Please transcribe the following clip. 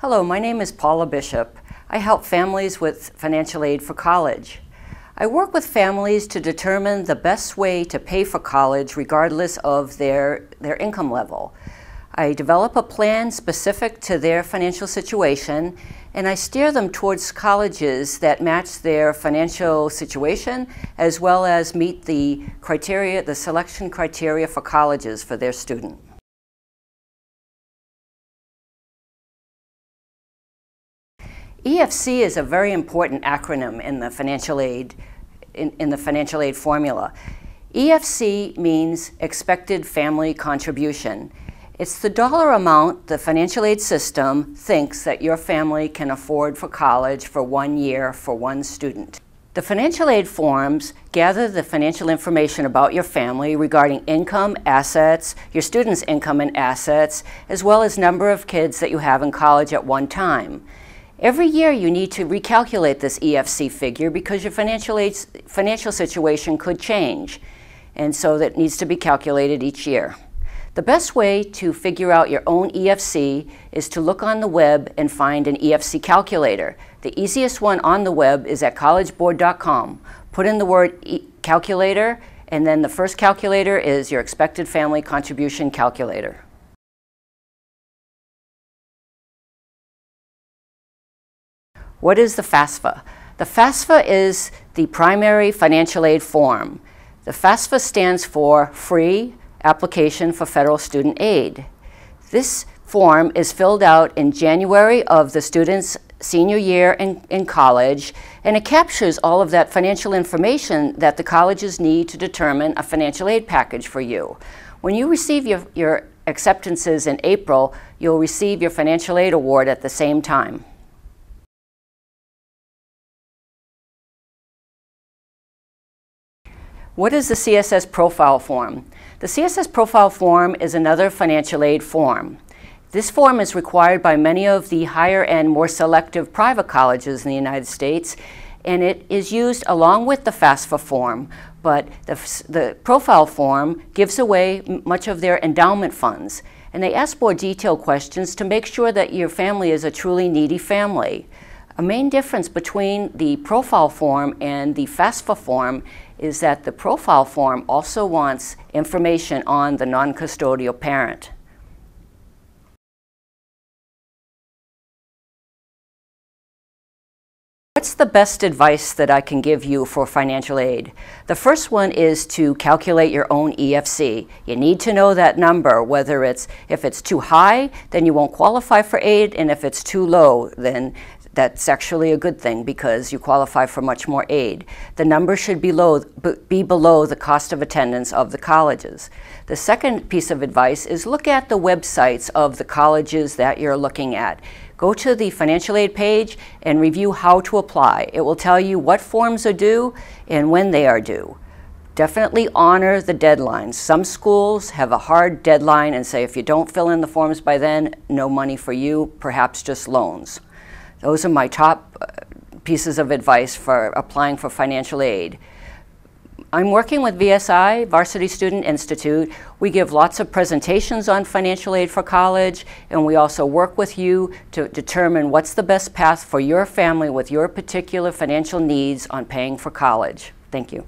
Hello, my name is Paula Bishop. I help families with financial aid for college. I work with families to determine the best way to pay for college regardless of their income level. I develop a plan specific to their financial situation, and I steer them towards colleges that match their financial situation as well as meet the criteria, the selection criteria for colleges for their student. EFC is a very important acronym in the financial aid formula. EFC means expected family contribution. It's the dollar amount the financial aid system thinks that your family can afford for college for 1 year for one student. The financial aid forms gather the financial information about your family regarding income, assets, your student's income and assets, as well as number of kids that you have in college at one time. Every year you need to recalculate this EFC figure because your financial situation could change, and so that needs to be calculated each year. The best way to figure out your own EFC is to look on the web and find an EFC calculator. The easiest one on the web is at collegeboard.com. Put in the word calculator, and then the first calculator is your expected family contribution calculator. What is the FAFSA? The FAFSA is the primary financial aid form. The FAFSA stands for Free Application for Federal Student Aid. This form is filled out in January of the student's senior year in college, and it captures all of that financial information that the colleges need to determine a financial aid package for you. When you receive your acceptances in April, you'll receive your financial aid award at the same time. What is the CSS profile form? The CSS profile form is another financial aid form. This form is required by many of the higher and more selective private colleges in the United States, and it is used along with the FAFSA form, but the profile form gives away much of their endowment funds, and they ask more detailed questions to make sure that your family is a truly needy family. A main difference between the profile form and the FAFSA form is that the profile form also wants information on the non-custodial parent. What's the best advice that I can give you for financial aid? The first one is to calculate your own EFC. You need to know that number, whether if it's too high, then you won't qualify for aid, and if it's too low, then that's actually a good thing because you qualify for much more aid. The number should be below the cost of attendance of the colleges. The second piece of advice is look at the websites of the colleges that you're looking at. Go to the financial aid page and review how to apply. It will tell you what forms are due and when they are due. Definitely honor the deadlines. Some schools have a hard deadline and say if you don't fill in the forms by then, no money for you, perhaps just loans. Those are my top pieces of advice for applying for financial aid. I'm working with VSI, Varsity Student Institute. We give lots of presentations on financial aid for college, and we also work with you to determine what's the best path for your family with your particular financial needs on paying for college. Thank you.